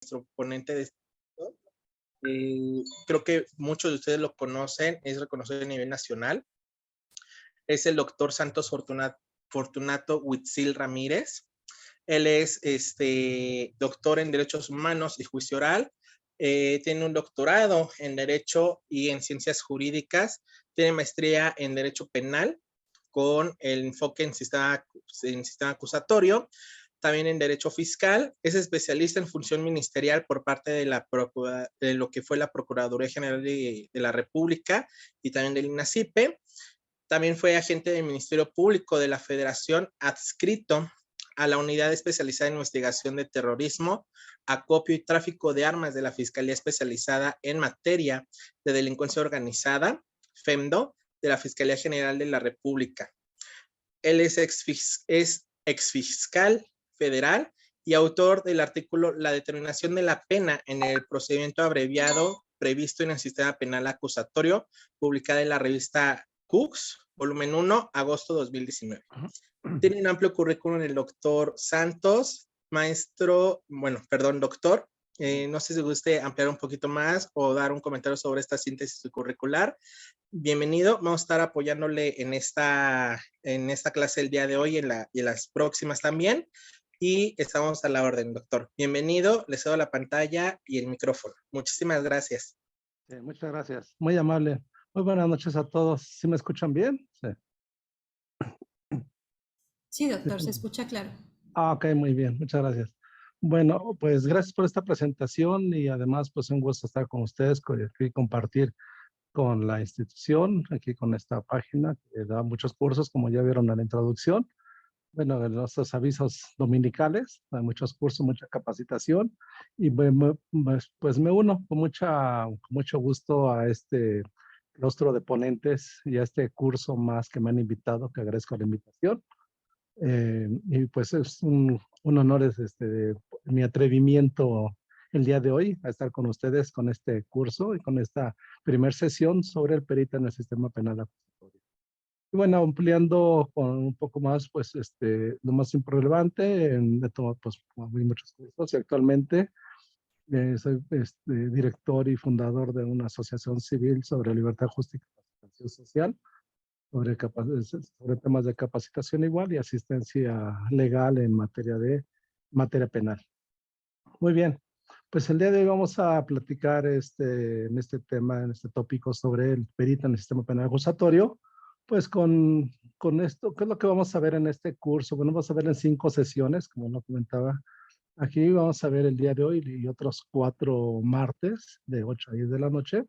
nuestro ponente de creo que muchos de ustedes lo conocen, es reconocido a nivel nacional. Es el doctor Santos Fortunato Huitzil Ramírez. Él es doctor en Derechos Humanos y Juicio Oral. Tiene un doctorado en Derecho y en Ciencias Jurídicas. Tiene maestría en Derecho Penal con el enfoque en sistema acusatorio. También en Derecho Fiscal. Es especialista en función ministerial por parte de lo que fue la Procuraduría General de la República y también del INACIPE. También fue agente del Ministerio Público de la Federación adscrito a la Unidad Especializada en Investigación de Terrorismo, Acopio y Tráfico de Armas de la Fiscalía Especializada en Materia de Delincuencia Organizada, FEMDO, de la Fiscalía General de la República. Él es exfiscal federal y autor del artículo La determinación de la pena en el procedimiento abreviado previsto en el sistema penal acusatorio, publicada en la revista Cooks, volumen 1, agosto 2019. Tiene un amplio currículum el doctor Santos, doctor. No sé si guste ampliar un poquito más o dar un comentario sobre esta síntesis curricular. Bienvenido, vamos a estar apoyándole en esta clase el día de hoy y en las próximas también. Y estamos a la orden, doctor. Bienvenido, le cedo la pantalla y el micrófono. Muchísimas gracias. Sí, muchas gracias, muy amable. Muy buenas noches a todos. ¿Sí me escuchan bien? Sí. Sí, doctor, se escucha claro. Ok, muy bien, muchas gracias. Bueno, pues gracias por esta presentación y además pues un gusto estar con ustedes y compartir con la institución, aquí con esta página que da muchos cursos, como ya vieron en la introducción. Bueno, en nuestros avisos dominicales, hay muchos cursos, mucha capacitación y pues me uno con mucho gusto a este claustro de ponentes y a este curso más que me han invitado, que agradezco la invitación. Y pues es un honor mi atrevimiento el día de hoy a estar con ustedes con este curso y con esta primera sesión sobre el perito en el sistema penal acusatorio. Y bueno, ampliando con un poco más, pues lo más relevante, he tomado pues muy muchos cursos y actualmente soy director y fundador de una asociación civil sobre libertad, justicia y capacitación social, sobre temas de capacitación igual y asistencia legal en materia penal. Muy bien, pues el día de hoy vamos a platicar en este tema, en este tópico sobre el perito en el sistema penal acusatorio. Pues con esto, ¿qué es lo que vamos a ver en este curso? Bueno, vamos a ver en 5 sesiones, como lo comentaba. Aquí vamos a ver el día de hoy y otros 4 martes de 8 a 10 de la noche.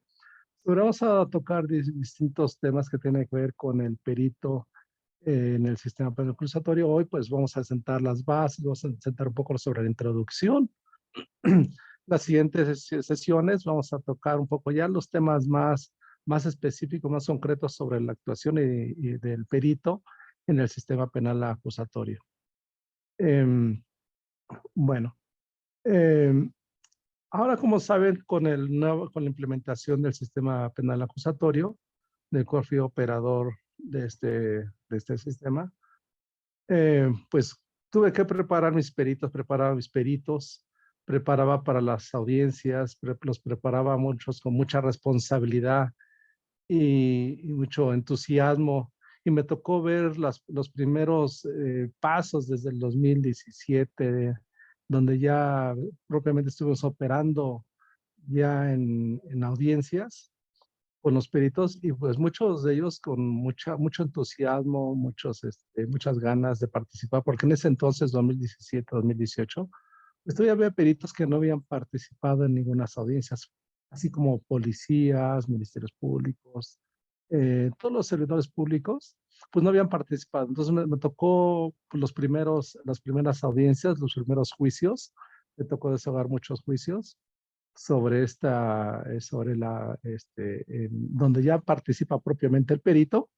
Pero vamos a tocar distintos temas que tienen que ver con el perito en el sistema penal acusatorio. Hoy pues vamos a sentar las bases, vamos a sentar un poco sobre la introducción. Las siguientes sesiones vamos a tocar un poco ya los temas más específicos, más concretos sobre la actuación y del perito en el sistema penal acusatorio. Bueno, ahora como saben, con la implementación del sistema penal acusatorio, del cual fui operador de este sistema, pues tuve que preparar mis peritos, preparaba para las audiencias, los preparaba muchos con mucha responsabilidad y mucho entusiasmo. Y me tocó ver los primeros pasos desde el 2017, donde ya propiamente estuvimos operando ya en audiencias con los peritos y pues muchos de ellos con mucho entusiasmo, muchas ganas de participar, porque en ese entonces, 2017, 2018, pues todavía había peritos que no habían participado en ninguna audiencias, así como policías, ministerios públicos, todos los servidores públicos, pues no habían participado. Entonces me tocó pues, las primeras audiencias, los primeros juicios, me tocó desahogar muchos juicios sobre donde ya participa propiamente el perito,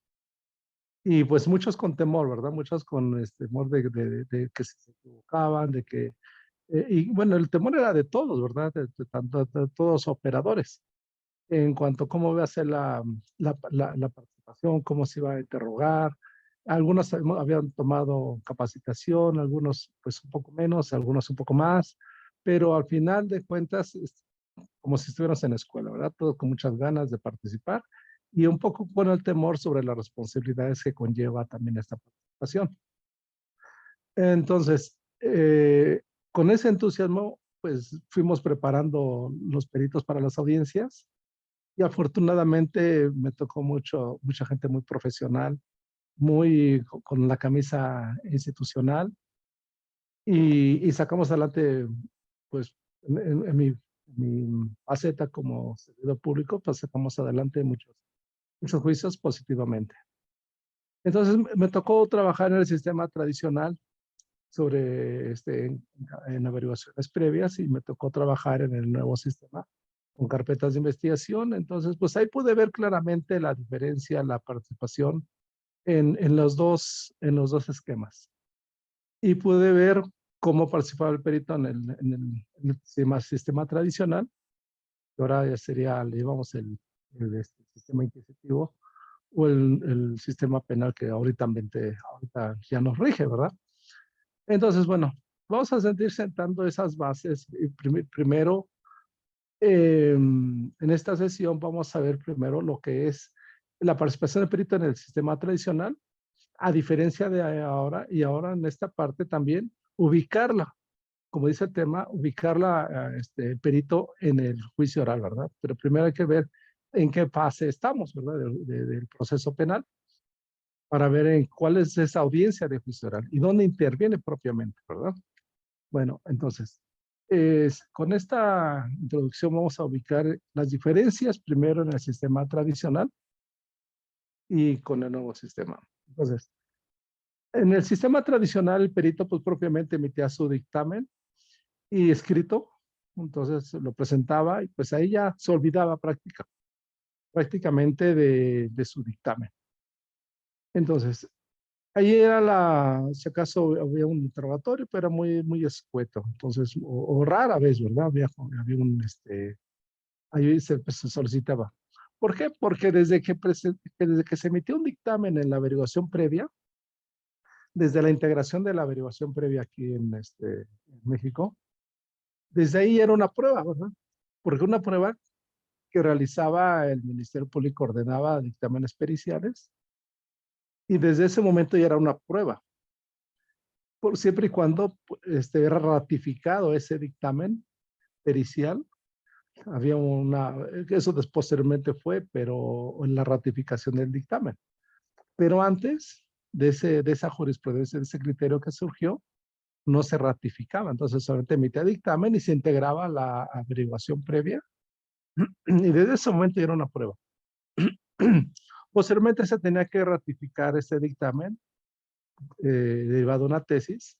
y pues muchos con temor, ¿verdad? Muchos con temor de que se equivocaban, y bueno, el temor era de todos, ¿verdad? De todos los operadores, en cuanto a cómo iba a ser la participación, cómo se iba a interrogar. Algunos habían tomado capacitación, algunos pues un poco menos, algunos un poco más, pero al final de cuentas, es como si estuviéramos en la escuela, ¿verdad? Todos con muchas ganas de participar y un poco con el temor sobre las responsabilidades que conlleva también esta participación. Entonces, con ese entusiasmo, pues fuimos preparando los peritos para las audiencias y afortunadamente me tocó mucha gente muy profesional, muy con la camisa institucional y sacamos adelante, pues en mi faceta como servidor público, pues sacamos adelante muchos juicios positivamente. Entonces me tocó trabajar en el sistema tradicional sobre en averiguaciones previas y me tocó trabajar en el nuevo sistema con carpetas de investigación. Entonces, pues ahí pude ver claramente la diferencia, la participación en en los dos esquemas. Y pude ver cómo participaba el perito en el sistema tradicional, que ahora ya sería, le llamamos el sistema inquisitivo, o el sistema penal que ahorita ya nos rige, ¿verdad? Entonces, bueno, vamos a seguir sentando esas bases. Y primero, en esta sesión vamos a ver primero lo que es la participación del perito en el sistema tradicional, a diferencia de ahora, y ahora en esta parte también ubicarla, como dice el tema, ubicarla, el perito en el juicio oral, ¿verdad? Pero primero hay que ver en qué fase estamos, ¿verdad? Del proceso penal, para ver en cuál es esa audiencia de juicio oral y dónde interviene propiamente, ¿verdad? Bueno, entonces, con esta introducción vamos a ubicar las diferencias primero en el sistema tradicional y con el nuevo sistema. Entonces, en el sistema tradicional, el perito pues propiamente emitía su dictamen y escrito, entonces lo presentaba y pues ahí ya se olvidaba prácticamente de su dictamen. Entonces, ahí era si acaso había un interrogatorio, pero era muy escueto, entonces, o rara vez, ¿verdad? Había ahí se solicitaba. ¿Por qué? Porque desde que se emitió un dictamen en la averiguación previa, desde la integración de la averiguación previa aquí en México, desde ahí era una prueba, ¿verdad? Porque una prueba que realizaba el Ministerio Público ordenaba dictámenes periciales y desde ese momento ya era una prueba, por siempre y cuando era ratificado ese dictamen pericial. Había eso posteriormente fue, pero en la ratificación del dictamen. Pero antes de esa jurisprudencia, de ese criterio que surgió, no se ratificaba. Entonces, solamente emitía dictamen y se integraba la averiguación previa. Y desde ese momento ya era una prueba. Posteriormente se tenía que ratificar ese dictamen derivado de una tesis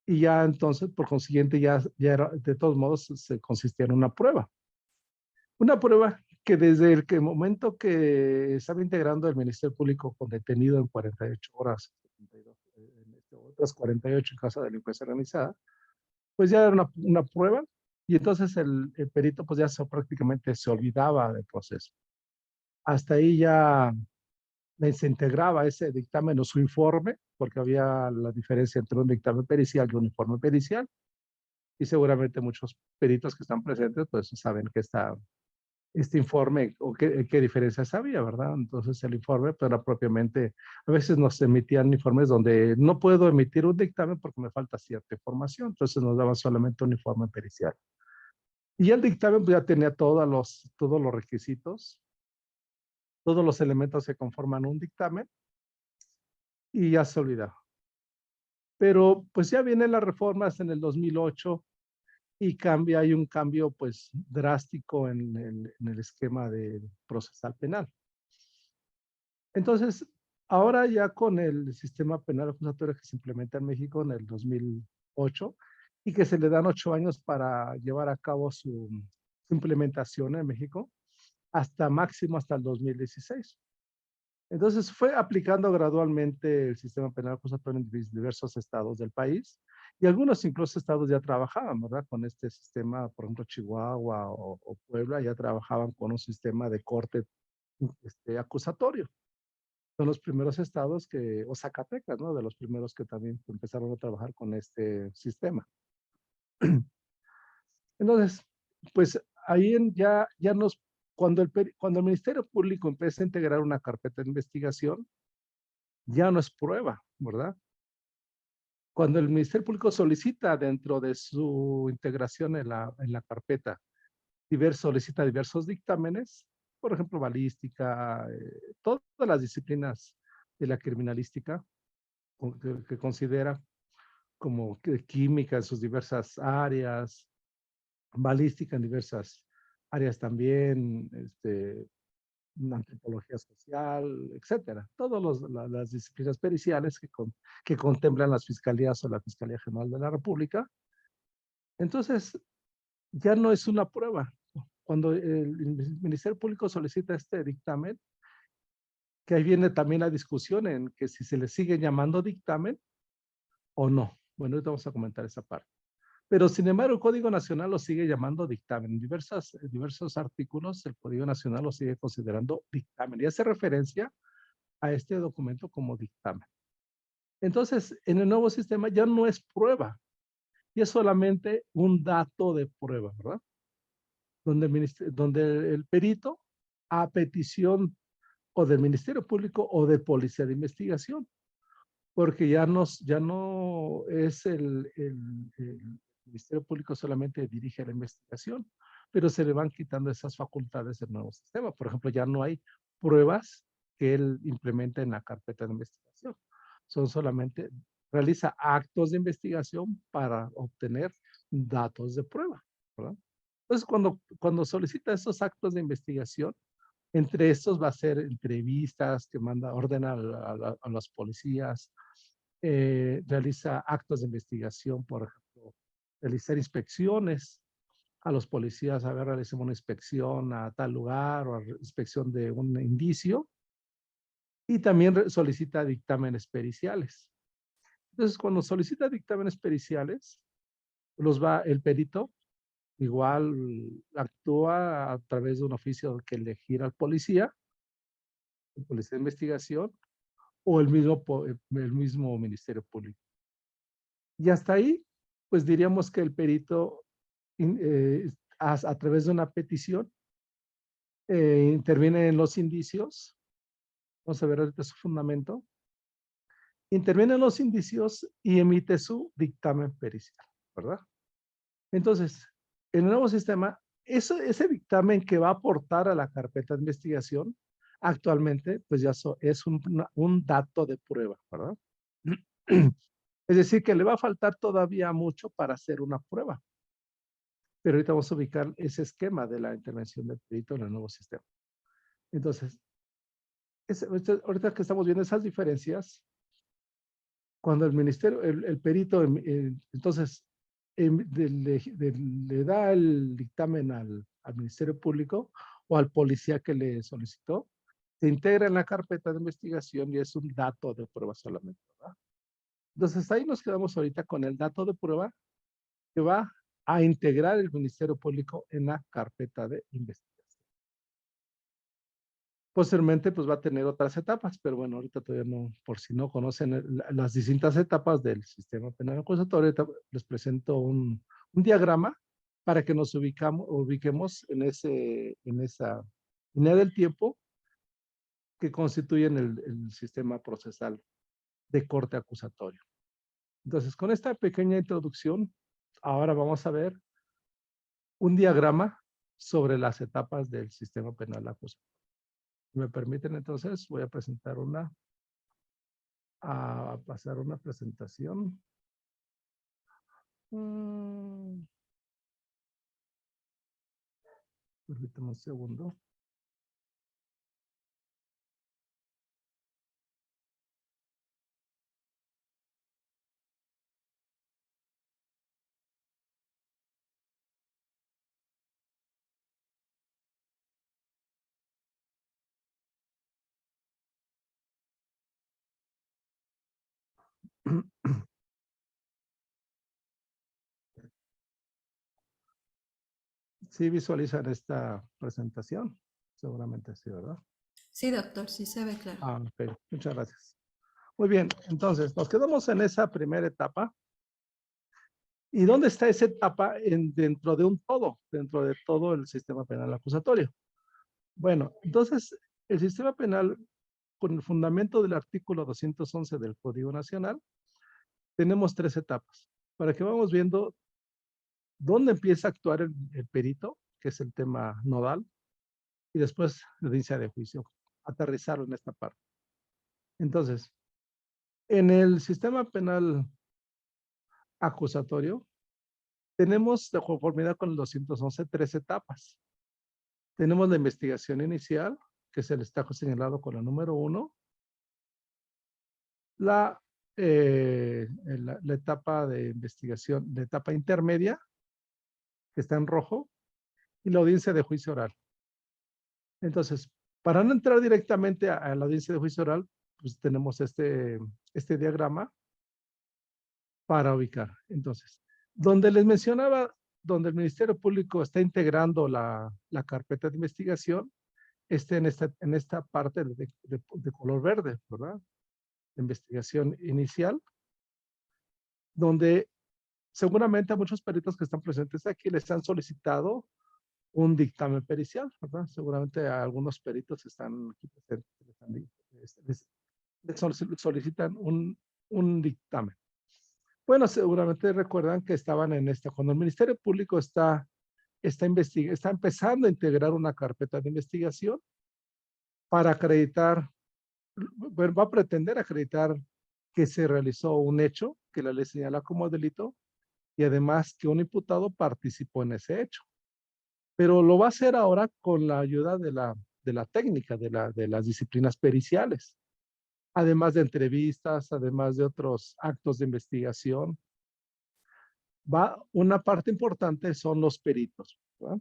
y ya entonces, por consiguiente, ya era, de todos modos, se consistía en una prueba. Una prueba que desde el momento que estaba integrando el Ministerio Público con detenido en 48 horas, 72, otras 48 en caso de delincuencia organizada, pues ya era una prueba y entonces el perito pues ya prácticamente se olvidaba del proceso. Hasta ahí ya se integraba ese dictamen o su informe, porque había la diferencia entre un dictamen pericial y un informe pericial, y seguramente muchos peritos que están presentes pues saben que este informe o qué diferencias había, ¿verdad? Entonces el informe, pero propiamente, a veces nos emitían informes donde no puedo emitir un dictamen porque me falta cierta información, entonces nos daban solamente un informe pericial. Y el dictamen pues, ya tenía todos los requisitos, todos los elementos que conforman un dictamen y ya se olvidaba. Pero pues ya vienen las reformas en el 2008 y hay un cambio pues drástico en el esquema de procesal penal. Entonces, ahora ya con el sistema penal acusatorio que se implementa en México en el 2008 y que se le dan 8 años para llevar a cabo su implementación en México, hasta el 2016. Entonces fue aplicando gradualmente el sistema penal acusatorio en diversos estados del país y algunos incluso estados ya trabajaban, ¿verdad? Con este sistema, por ejemplo, Chihuahua o Puebla ya trabajaban con un sistema de corte acusatorio. Son los primeros estados o Zacatecas, ¿no? De los primeros que también empezaron a trabajar con este sistema. Entonces, pues ahí ya cuando el Ministerio Público empieza a integrar una carpeta de investigación, ya no es prueba, ¿verdad? Cuando el Ministerio Público solicita dentro de su integración en la carpeta, solicita diversos dictámenes, por ejemplo, balística, todas las disciplinas de la criminalística que considera como química en sus diversas áreas, balística en diversas áreas también, antropología social, etcétera. Todas las disciplinas periciales que contemplan las fiscalías o la Fiscalía General de la República. Entonces, ya no es una prueba. Cuando el Ministerio Público solicita este dictamen, que ahí viene también la discusión en que si se le sigue llamando dictamen o no. Bueno, ahorita vamos a comentar esa parte. Pero sin embargo, el Código Nacional lo sigue llamando dictamen. En diversos artículos, el Código Nacional lo sigue considerando dictamen y hace referencia a este documento como dictamen. Entonces, en el nuevo sistema ya no es prueba, y es solamente un dato de prueba, ¿verdad? Donde el perito, a petición o del Ministerio Público o de Policía de Investigación, porque ya no es el Ministerio Público solamente dirige la investigación, pero se le van quitando esas facultades del nuevo sistema. Por ejemplo, ya no hay pruebas que él implementa en la carpeta de investigación. Son solamente, realiza actos de investigación para obtener datos de prueba, ¿verdad? Entonces, cuando solicita esos actos de investigación, entre estos va a ser entrevistas que ordena a los policías, realiza actos de investigación, por ejemplo, realizar inspecciones a los policías, a ver, realicemos una inspección a tal lugar o inspección de un indicio, y también solicita dictámenes periciales. Entonces, cuando solicita dictámenes periciales, el perito igual actúa a través de un oficio que le gira al policía, el policía de investigación, o el mismo Ministerio Público. Y hasta ahí, pues diríamos que el perito, a través de una petición, interviene en los indicios. Vamos a ver ahorita su fundamento. Interviene en los indicios y emite su dictamen pericial, ¿verdad? Entonces, en el nuevo sistema, ese dictamen que va a aportar a la carpeta de investigación, actualmente, pues ya es un dato de prueba, ¿verdad? Es decir, que le va a faltar todavía mucho para hacer una prueba. Pero ahorita vamos a ubicar ese esquema de la intervención del perito en el nuevo sistema. Entonces, ahorita que estamos viendo esas diferencias, cuando el perito, entonces, le da el dictamen al Ministerio Público o al policía que le solicitó, se integra en la carpeta de investigación y es un dato de prueba solamente, ¿verdad? Entonces, ahí nos quedamos ahorita con el dato de prueba que va a integrar el Ministerio Público en la carpeta de investigación. Posteriormente, pues va a tener otras etapas, pero bueno, ahorita todavía no, por si no conocen las distintas etapas del sistema penal acusatorio, les presento un diagrama para que nos ubiquemos en esa línea del tiempo que constituyen el sistema procesal de corte acusatorio. Entonces, con esta pequeña introducción, ahora vamos a ver un diagrama sobre las etapas del sistema penal acusatorio. Si me permiten, entonces, voy a pasar una presentación. Permítame un segundo. ¿Sí visualizan esta presentación? Seguramente sí, ¿verdad? Sí, doctor, sí se ve claro. Ok, muchas gracias. Muy bien, entonces nos quedamos en esa primera etapa ¿Y dónde está esa etapa dentro de un todo, dentro de todo el sistema penal acusatorio? Bueno, entonces, el sistema penal, con el fundamento del artículo 211 del Código Nacional, tenemos 3 etapas, para que vamos viendo dónde empieza a actuar el perito, que es el tema nodal, y después la audiencia de juicio, aterrizarlo en esta parte. Entonces, en el sistema penal acusatorio, tenemos, de conformidad con el 211, 3 etapas. Tenemos la investigación inicial, que se le está señalado con la número 1, la etapa de investigación, la etapa intermedia, que está en rojo, y la audiencia de juicio oral. Entonces, para no entrar directamente a la audiencia de juicio oral, pues tenemos este diagrama para ubicar. Entonces, donde les mencionaba, donde el Ministerio Público está integrando la carpeta de investigación, en esta parte de color verde, ¿verdad? De investigación inicial, donde seguramente a muchos peritos que están presentes aquí les han solicitado un dictamen pericial, ¿verdad? Seguramente a algunos peritos están aquí presentes, les solicitan un dictamen. Bueno, seguramente recuerdan que estaban en cuando el Ministerio Público está empezando a integrar una carpeta de investigación para acreditar, bueno, va a pretender acreditar que se realizó un hecho que la ley señala como delito y además que un imputado participó en ese hecho. Pero lo va a hacer ahora con la ayuda de la técnica, de las disciplinas periciales, además de entrevistas, además de otros actos de investigación. Una parte importante son los peritos, ¿verdad?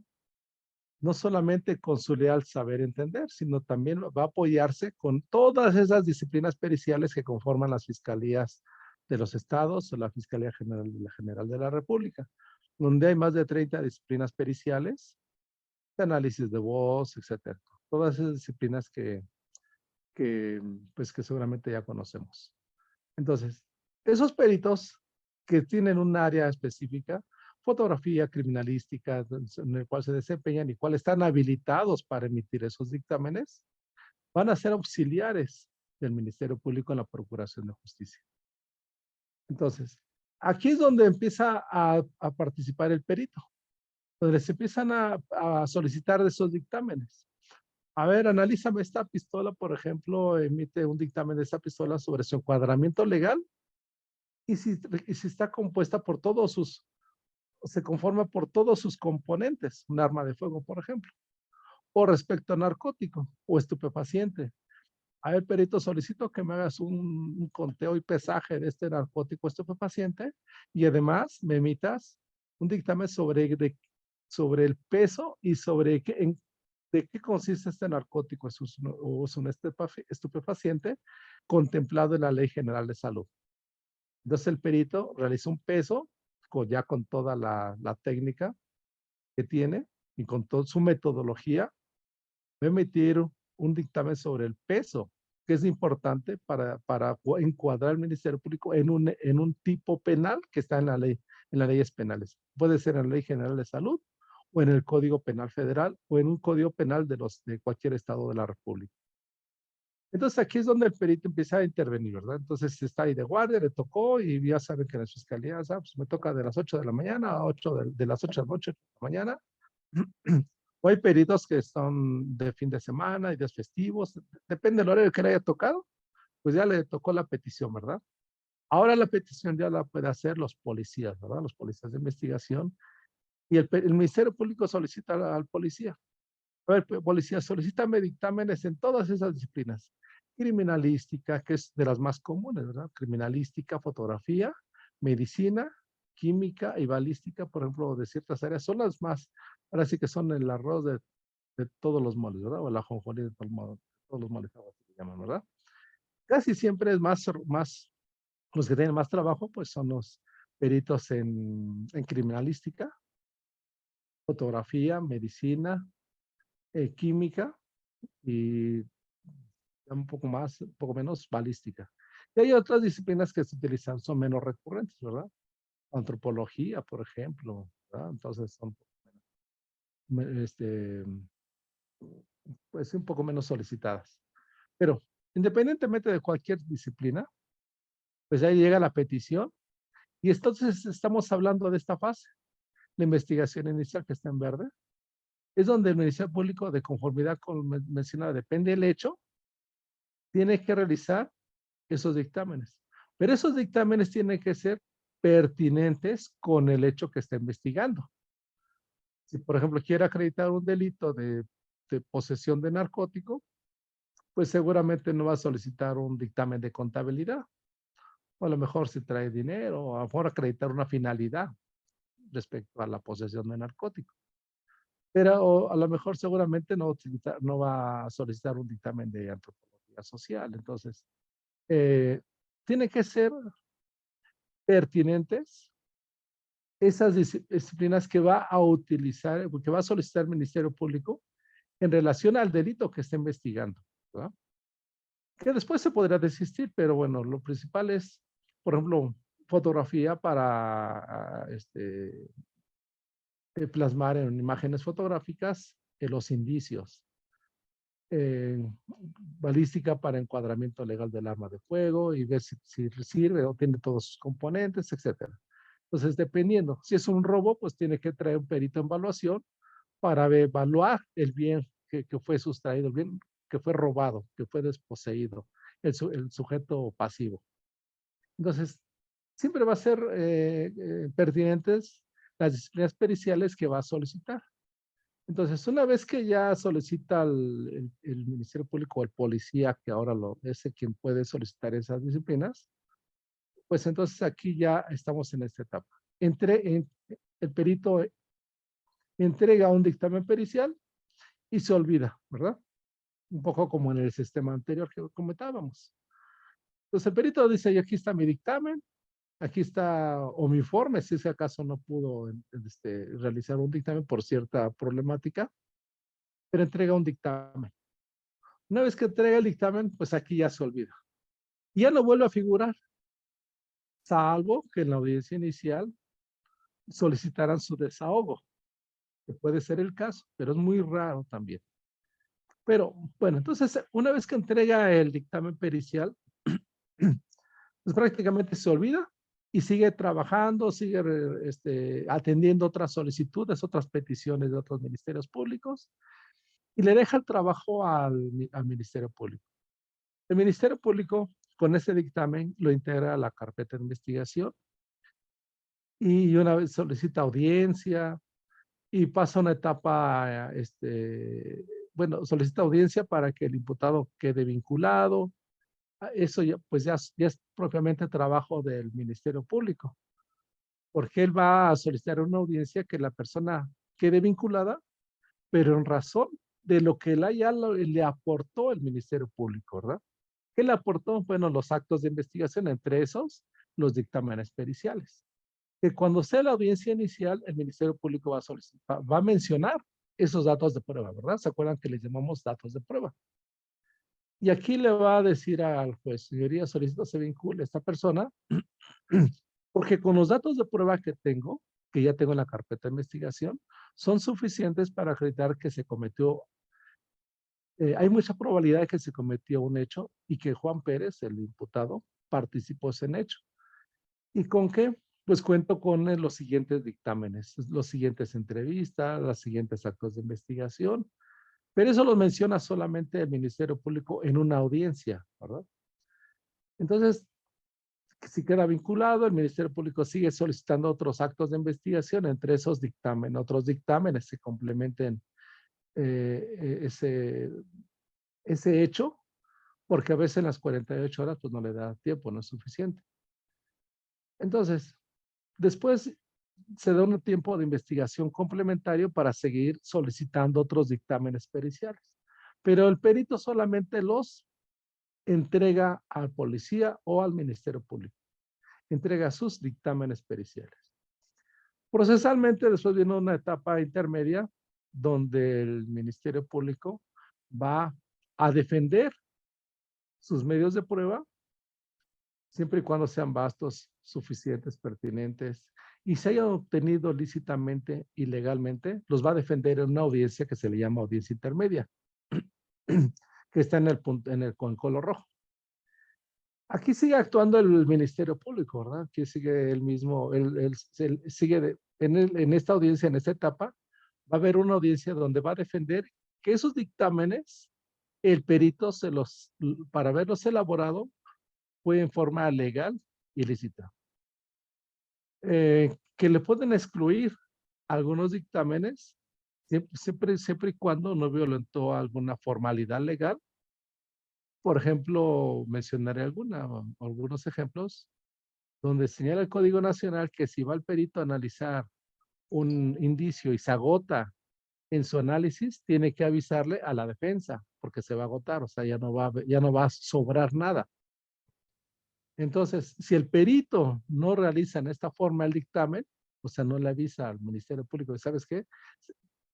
No solamente con su leal saber entender, sino también va a apoyarse con todas esas disciplinas periciales que conforman las fiscalías de los estados o la Fiscalía General de la República, donde hay más de 30 disciplinas periciales, de análisis de voz, etcétera. Todas esas disciplinas pues, que seguramente ya conocemos. Entonces, esos peritos que tienen un área específica, fotografía, criminalística, en el cual se desempeñan y cuál están habilitados para emitir esos dictámenes, van a ser auxiliares del Ministerio Público en la Procuración de Justicia. Entonces, aquí es donde empieza a participar el perito, donde se empiezan a solicitar de esos dictámenes. A ver, analízame esta pistola, por ejemplo, emite un dictamen de esta pistola sobre su encuadramiento legal y si está compuesta por se conforma por todos sus componentes, un arma de fuego, por ejemplo, o respecto a narcótico o estupefaciente. A ver, perito, solicito que me hagas un conteo y pesaje de este narcótico estupefaciente y además me emitas un dictamen sobre el peso y sobre de qué consiste este narcótico o es un estupefaciente contemplado en la Ley General de Salud. Entonces el perito realiza un peso ya con toda la técnica que tiene y con toda su metodología, va a emitir un dictamen sobre el peso, que es importante para encuadrar al Ministerio Público en un tipo penal que está en las leyes penales. Puede ser en la Ley General de Salud o en el Código Penal Federal o en un Código Penal de cualquier estado de la República. Entonces aquí es donde el perito empieza a intervenir, ¿verdad? Entonces está ahí de guardia, le tocó y ya saben que las fiscalías, pues me toca de las 8 de la mañana a de las 8 de la noche de la mañana. O hay peritos que son de fin de semana y días festivos, depende del horario que le haya tocado, pues ya le tocó la petición, ¿verdad? Ahora la petición ya la puede hacer los policías, ¿verdad? Los policías de investigación y el Ministerio Público solicita al policía. A ver, policía, solicítame dictámenes en todas esas disciplinas. Criminalística, que es de las más comunes, ¿verdad? Criminalística, fotografía, medicina, química y balística, por ejemplo, de ciertas áreas, son las más, ahora sí que son el arroz de todos los moles, ¿verdad? O el ajonjolí de todos los moles, algo así se llaman, ¿verdad? Casi siempre es más, los que tienen más trabajo, pues son los peritos en criminalística, fotografía, medicina, química y un poco menos balística. Y hay otras disciplinas que se utilizan, son menos recurrentes, ¿verdad? antropología, por ejemplo, ¿verdad? Entonces son este, pues un poco menos solicitadas. Pero independientemente de cualquier disciplina, pues ahí llega la petición y entonces estamos hablando de esta fase, la investigación inicial que está en verde, es donde el Ministerio Público, de conformidad con lo mencionado, depende del hecho, tiene que realizar esos dictámenes. Pero esos dictámenes tienen que ser pertinentes con el hecho que está investigando. Si, por ejemplo, quiere acreditar un delito de posesión de narcótico, pues seguramente no va a solicitar un dictamen de contabilidad. O a lo mejor si trae dinero, o a lo mejor acreditar una finalidad respecto a la posesión de narcótico. Pero a lo mejor seguramente no va a solicitar un dictamen de antropología social. Entonces, tiene que ser pertinentes esas disciplinas que va a utilizar, que va a solicitar el Ministerio Público en relación al delito que está investigando, ¿verdad? Que después se podrá desistir, pero bueno, lo principal es, por ejemplo, fotografía para plasmar en imágenes fotográficas los indicios. Balística para encuadramiento legal del arma de fuego y ver si sirve o tiene todos sus componentes, etcétera. Entonces, dependiendo, si es un robo, pues tiene que traer un perito en evaluación para evaluar el bien que fue sustraído, el bien que fue robado, que fue desposeído, el sujeto pasivo. Entonces, siempre va a ser pertinentes las disciplinas periciales que va a solicitar. Entonces, una vez que ya solicita el Ministerio Público o el policía, que ahora es quien puede solicitar esas disciplinas, pues entonces aquí ya estamos en esta etapa. El perito entrega un dictamen pericial y se olvida, ¿verdad? Un poco como en el sistema anterior que comentábamos. Entonces el perito dice, y aquí está mi dictamen, aquí está, o mi informe, si ese acaso no pudo realizar un dictamen por cierta problemática, pero entrega un dictamen. Una vez que entrega el dictamen, pues aquí ya se olvida. Y ya no vuelve a figurar, salvo que en la audiencia inicial solicitaran su desahogo, que puede ser el caso, pero es muy raro también. Pero bueno, entonces una vez que entrega el dictamen pericial, pues prácticamente se olvida y sigue trabajando, sigue atendiendo otras solicitudes, otras peticiones de otros ministerios públicos y le deja el trabajo al Ministerio Público. El Ministerio Público con ese dictamen lo integra a la carpeta de investigación y una vez solicita audiencia y pasa una etapa, bueno, solicita audiencia para que el imputado quede vinculado. Eso ya, pues ya es propiamente trabajo del Ministerio Público, porque él va a solicitar una audiencia que la persona quede vinculada, pero en razón de lo que le aportó el Ministerio Público, ¿verdad? ¿Qué le aportó? Bueno, los actos de investigación, entre esos, los dictámenes periciales. Que cuando sea la audiencia inicial, el Ministerio Público va a mencionar esos datos de prueba, ¿verdad? ¿Se acuerdan que les llamamos datos de prueba? Y aquí le va a decir al juez, señoría, solicito se vincule a esta persona, porque con los datos de prueba que tengo, que ya tengo en la carpeta de investigación, son suficientes para acreditar que se cometió, hay mucha probabilidad de que se cometió un hecho y que Juan Pérez, el imputado, participó en ese hecho. ¿Y con qué? Pues cuento con los siguientes dictámenes, los siguientes entrevistas, los siguientes actos de investigación, pero eso lo menciona solamente el Ministerio Público en una audiencia, ¿verdad? Entonces, si queda vinculado, el Ministerio Público sigue solicitando otros actos de investigación, entre esos dictámenes, otros dictámenes que complementen ese hecho, porque a veces en las 48 horas pues no le da tiempo, no es suficiente. Entonces, después se da un tiempo de investigación complementario para seguir solicitando otros dictámenes periciales. Pero el perito solamente los entrega al policía o al Ministerio Público. Entrega sus dictámenes periciales. Procesalmente, después viene una etapa intermedia donde el Ministerio Público va a defender sus medios de prueba siempre y cuando sean vastos, suficientes, pertinentes, y se hayan obtenido lícitamente y legalmente, los va a defender en una audiencia que se le llama audiencia intermedia, que está en el punto, con color rojo. Aquí sigue actuando el Ministerio Público, ¿verdad? Aquí sigue el mismo, sigue en esta audiencia, en esta etapa, va a haber una audiencia donde va a defender que esos dictámenes, el perito para haberlos elaborado, fue en forma legal y lícita. Que le pueden excluir algunos dictámenes siempre y cuando no violentó alguna formalidad legal. Por ejemplo, mencionaré algunos ejemplos donde señala el Código Nacional que si va el perito a analizar un indicio y se agota en su análisis, tiene que avisarle a la defensa porque se va a agotar, o sea, ya no va a sobrar nada. Entonces, si el perito no realiza en esta forma el dictamen, o sea, no le avisa al Ministerio Público, ¿sabes qué?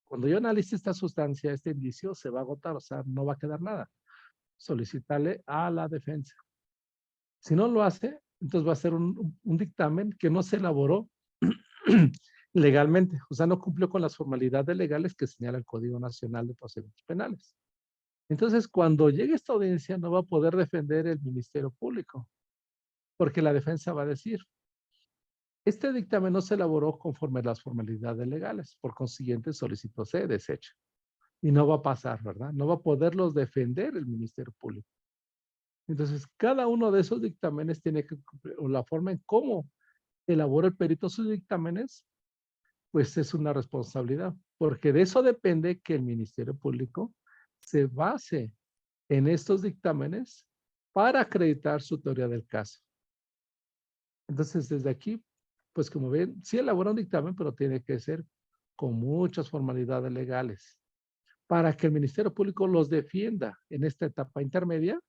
Cuando yo analice esta sustancia, este indicio, se va a agotar, o sea, no va a quedar nada. Solicitarle a la defensa. Si no lo hace, entonces va a ser un dictamen que no se elaboró legalmente, o sea, no cumplió con las formalidades legales que señala el Código Nacional de Procedimientos Penales. Entonces, cuando llegue esta audiencia, no va a poder defender el Ministerio Público, porque la defensa va a decir, este dictamen no se elaboró conforme a las formalidades legales, por consiguiente solicitó se desecha. Y no va a pasar, ¿verdad? No va a poderlos defender el Ministerio Público. Entonces, cada uno de esos dictámenes tiene que cumplir, o la forma en cómo elabora el perito sus dictámenes, pues es una responsabilidad, porque de eso depende que el Ministerio Público se base en estos dictámenes para acreditar su teoría del caso. Entonces, desde aquí, pues como ven, sí elabora un dictamen, pero tiene que ser con muchas formalidades legales para que el Ministerio Público los defienda en esta etapa intermedia,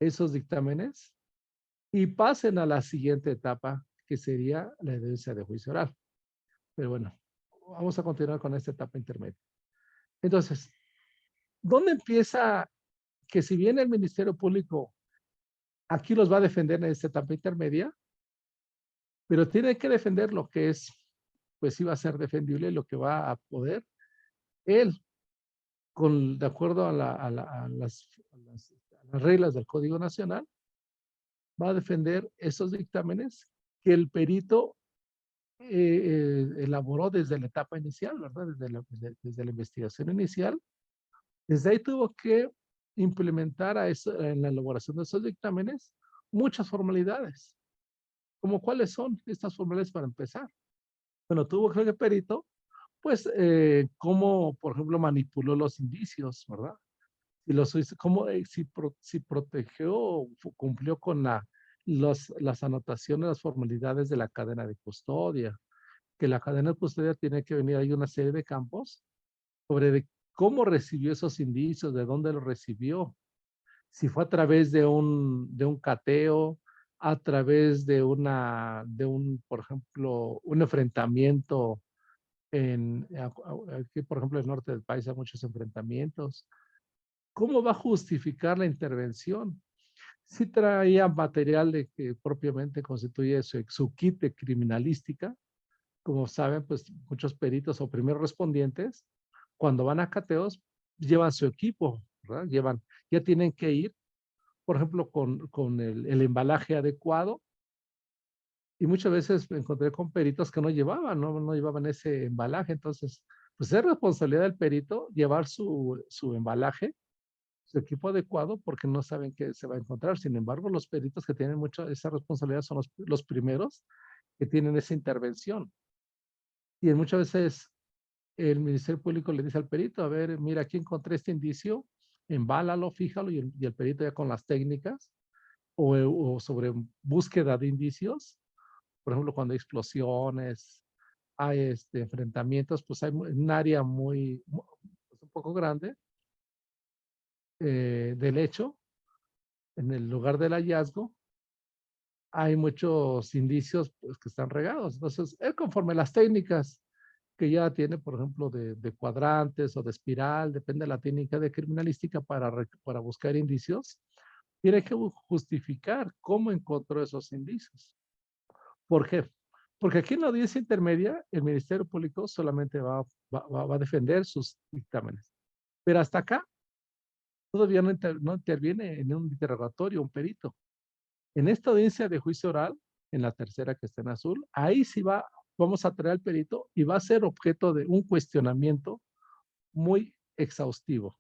esos dictámenes, y pasen a la siguiente etapa, que sería la evidencia de juicio oral. Pero bueno, vamos a continuar con esta etapa intermedia. Entonces, ¿dónde empieza que si bien el Ministerio Público aquí los va a defender en esta etapa intermedia, pero tiene que defender lo que es, pues sí va a ser defendible, lo que va a poder él, de acuerdo a las reglas del Código Nacional, va a defender esos dictámenes que el perito elaboró desde la etapa inicial, ¿verdad? Desde la investigación inicial. Desde ahí tuvo que implementar en la elaboración de esos dictámenes muchas formalidades. ¿Cómo cuáles son estas formalidades para empezar? Bueno, tuvo que el perito, pues, cómo, por ejemplo, manipuló los indicios, ¿verdad? Cómo, si protegió, cumplió con las anotaciones, las formalidades de la cadena de custodia, que la cadena de custodia tiene que venir, hay una serie de campos sobre cómo recibió esos indicios, de dónde los recibió, si fue a través de un cateo, a través de por ejemplo, un enfrentamiento aquí, por ejemplo, en el norte del país hay muchos enfrentamientos. ¿Cómo va a justificar la intervención? Si traía material de que propiamente constituye su kit de criminalística, como saben, pues muchos peritos o primeros respondientes, cuando van a cateos, llevan su equipo, ¿verdad? Ya tienen que ir, por ejemplo, con el embalaje adecuado. Y muchas veces me encontré con peritos que no llevaban ese embalaje. Entonces, pues es responsabilidad del perito llevar su embalaje, su equipo adecuado, porque no saben qué se va a encontrar. Sin embargo, los peritos que tienen mucha esa responsabilidad son los primeros que tienen esa intervención. Y muchas veces el Ministerio Público le dice al perito, a ver, mira, aquí encontré este indicio, embálalo, fíjalo, y el perito ya con las técnicas o sobre búsqueda de indicios, por ejemplo, cuando hay explosiones, hay enfrentamientos, pues hay un área pues un poco grande del hecho, en el lugar del hallazgo, hay muchos indicios pues, que están regados. Entonces, él conforme las técnicas que ya tiene, por ejemplo, de cuadrantes o de espiral, depende de la técnica de criminalística para buscar indicios, tiene que justificar cómo encontró esos indicios. ¿Por qué? Porque aquí en la audiencia intermedia, el Ministerio Público solamente va a defender sus dictámenes. Pero hasta acá, todavía no interviene en un interrogatorio un perito. En esta audiencia de juicio oral, en la tercera que está en azul, ahí sí vamos a traer al perito y va a ser objeto de un cuestionamiento muy exhaustivo,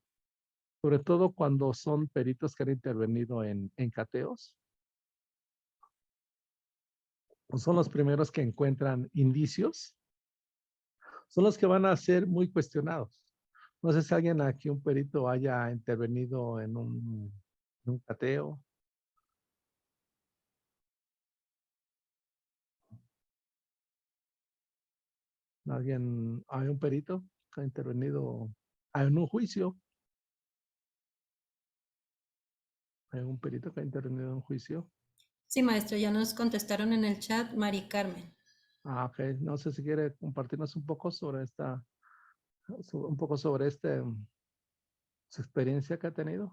sobre todo cuando son peritos que han intervenido en cateos. Son los primeros que encuentran indicios, son los que van a ser muy cuestionados. No sé si alguien aquí, un perito, haya intervenido en un cateo. Hay un perito que ha intervenido en un juicio. Hay un perito que ha intervenido en un juicio. Sí, maestro, ya nos contestaron en el chat Mari Carmen. Ok. No sé si quiere compartirnos un poco sobre su experiencia que ha tenido.